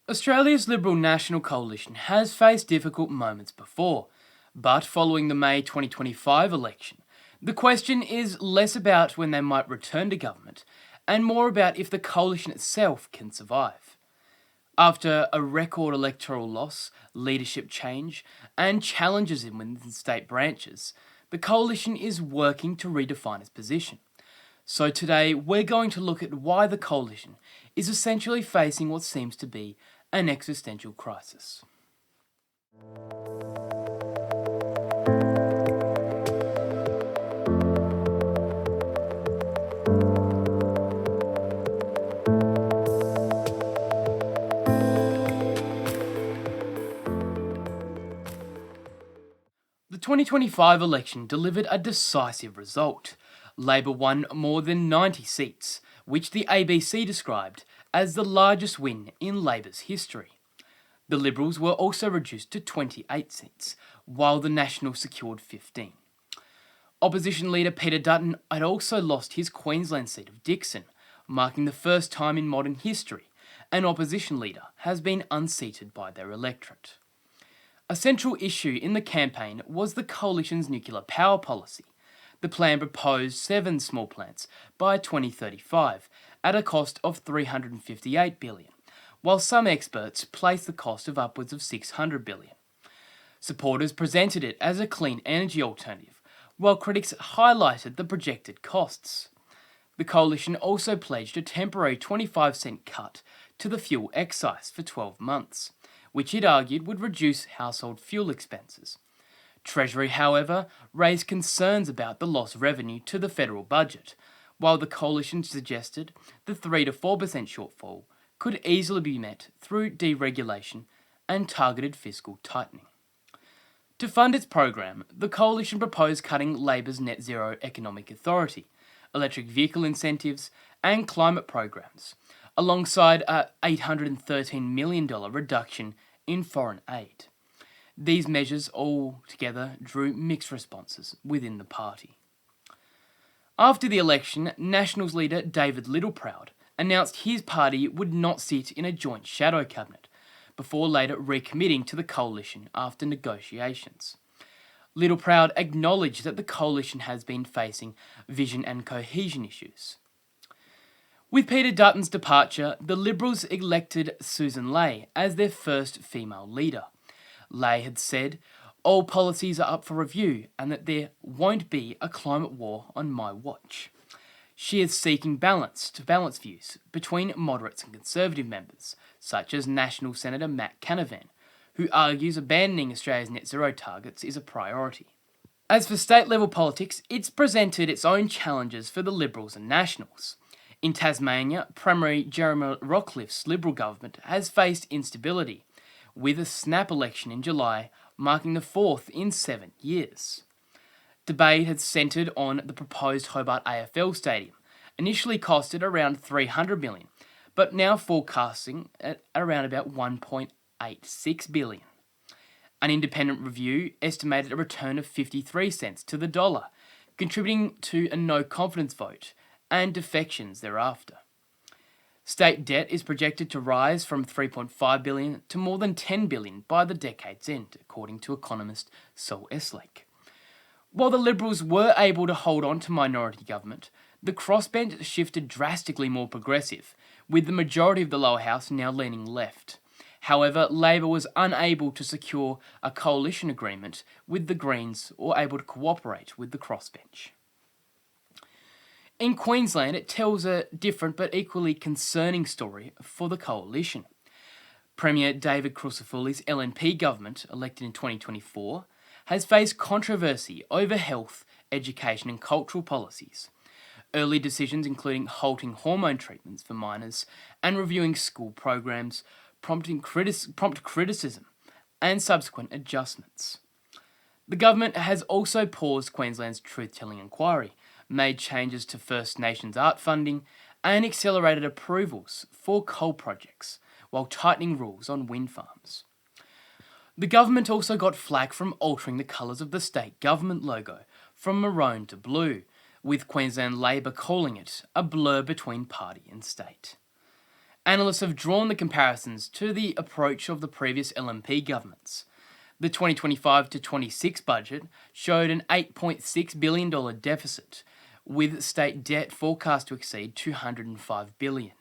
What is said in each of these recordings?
Australia's Liberal National Coalition has faced difficult moments before, but following the May 2025 election, the question is less about when they might return to government and more about if the coalition itself can survive. After a record electoral loss, leadership change, and challenges within state branches, the coalition is working to redefine its position. So today, we're going to look at why the coalition is essentially facing what seems to be an existential crisis. The 2025 election delivered a decisive result. Labor won more than 90 seats, which the ABC described as the largest win in Labor's history. The Liberals were also reduced to 28 seats, while the Nationals secured 15. Opposition leader Peter Dutton had also lost his Queensland seat of Dickson, marking the first time in modern history an opposition leader has been unseated by their electorate. A central issue in the campaign was the coalition's nuclear power policy. The plan proposed 7 small plants by 2035 at a cost of $358 billion, while some experts placed the cost of upwards of $600 billion. Supporters presented it as a clean energy alternative, while critics highlighted the projected costs. The coalition also pledged a temporary 25-cent cut to the fuel excise for 12 months, which it argued would reduce household fuel expenses. Treasury, however, raised concerns about the lost revenue to the federal budget, while the coalition suggested the 3 to 4% shortfall could easily be met through deregulation and targeted fiscal tightening. To fund its program, the coalition proposed cutting Labor's Net Zero Economic Authority, electric vehicle incentives, and climate programs, alongside a $813 million reduction in foreign aid. These measures altogether drew mixed responses within the party. After the election, Nationals leader David Littleproud announced his party would not sit in a joint shadow cabinet, before later recommitting to the coalition after negotiations. Littleproud acknowledged that the coalition has been facing vision and cohesion issues. With Peter Dutton's departure, the Liberals elected Susan Ley as their first female leader. Ley had said, "All policies are up for review and that there won't be a climate war on my watch." She is seeking balance views between moderates and conservative members, such as National Senator Matt Canavan, who argues abandoning Australia's net zero targets is a priority. As for state-level politics, it's presented its own challenges for the Liberals and Nationals. In Tasmania, Premier Jeremy Rockliff's Liberal government has faced instability, with a snap election in July marking the 4th in 7 years. Debate had centred on the proposed Hobart AFL Stadium, initially costed around $300 million, but now forecasting at around about $1.86 billion. An independent review estimated a return of 53 cents to the dollar, contributing to a no-confidence vote and defections thereafter. State debt is projected to rise from $3.5 billion to more than $10 billion by the decade's end, according to economist Sol Eslake. While the Liberals were able to hold on to minority government, the crossbench shifted drastically more progressive, with the majority of the lower house now leaning left. However, Labor was unable to secure a coalition agreement with the Greens or able to cooperate with the crossbench. In Queensland, it tells a different but equally concerning story for the coalition. Premier David Crucifulli's LNP government, elected in 2024, has faced controversy over health, education and cultural policies. Early decisions including halting hormone treatments for minors and reviewing school programs prompt criticism and subsequent adjustments. The government has also paused Queensland's truth-telling inquiry, made changes to First Nations art funding, and accelerated approvals for coal projects, while tightening rules on wind farms. The government also got flack from altering the colours of the state government logo from maroon to blue, with Queensland Labor calling it a blur between party and state. Analysts have drawn the comparisons to the approach of the previous LNP governments. The 2025 to 26 budget showed an $8.6 billion deficit, with state debt forecast to exceed $205 billion.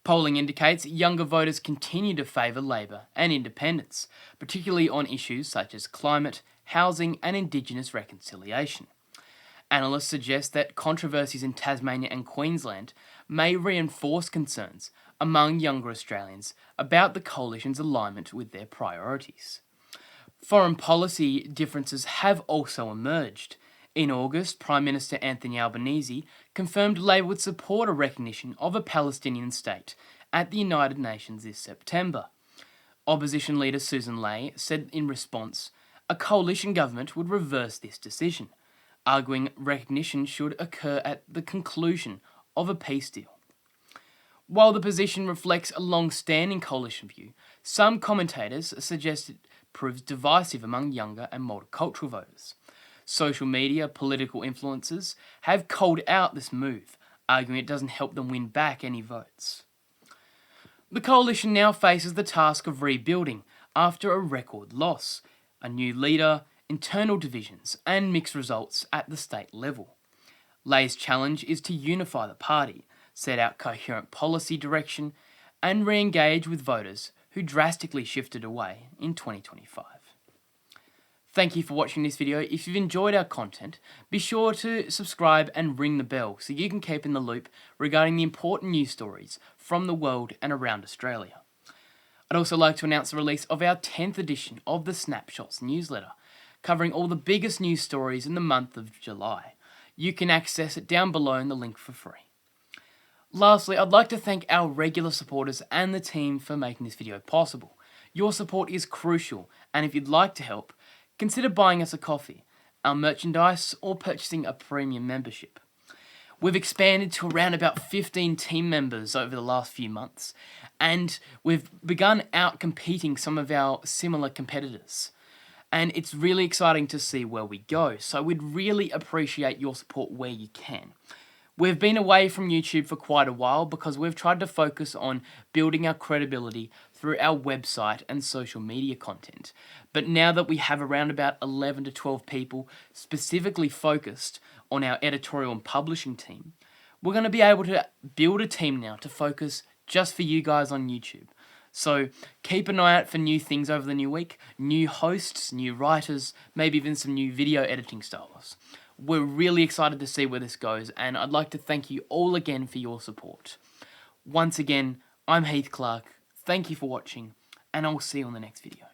Polling indicates younger voters continue to favour Labor and independence, particularly on issues such as climate, housing and Indigenous reconciliation. Analysts suggest that controversies in Tasmania and Queensland may reinforce concerns among younger Australians about the Coalition's alignment with their priorities. Foreign policy differences have also emerged. In August, Prime Minister Anthony Albanese confirmed Labor would support a recognition of a Palestinian state at the United Nations this September. Opposition leader Susan Ley said in response, a coalition government would reverse this decision, arguing recognition should occur at the conclusion of a peace deal. While the position reflects a long-standing coalition view, some commentators suggest it proves divisive among younger and multicultural voters. Social media political influencers have called out this move, arguing it doesn't help them win back any votes. The coalition now faces the task of rebuilding after a record loss, a new leader, internal divisions, and mixed results at the state level. Lay's challenge is to unify the party, set out coherent policy direction, and re-engage with voters who drastically shifted away in 2025. Thank you for watching this video. If you've enjoyed our content, be sure to subscribe and ring the bell so you can keep in the loop regarding the important news stories from the world and around Australia. I'd also like to announce the release of our 10th edition of the Snapshots newsletter, covering all the biggest news stories in the month of July. You can access it down below in the link for free. Lastly, I'd like to thank our regular supporters and the team for making this video possible. Your support is crucial, and if you'd like to help, consider buying us a coffee, our merchandise, or purchasing a premium membership. We've expanded to around about 15 team members over the last few months, and we've begun out-competing some of our similar competitors. And it's really exciting to see where we go, so we'd really appreciate your support where you can. We've been away from YouTube for quite a while because we've tried to focus on building our credibility through our website and social media content. But now that we have around about 11 to 12 people specifically focused on our editorial and publishing team, we're going to be able to build a team now to focus just for you guys on YouTube. So keep an eye out for new things over the new week, new hosts, new writers, maybe even some new video editing styles. We're really excited to see where this goes, and I'd like to thank you all again for your support. Once again, I'm Heath Clark, thank you for watching, and I'll see you on the next video.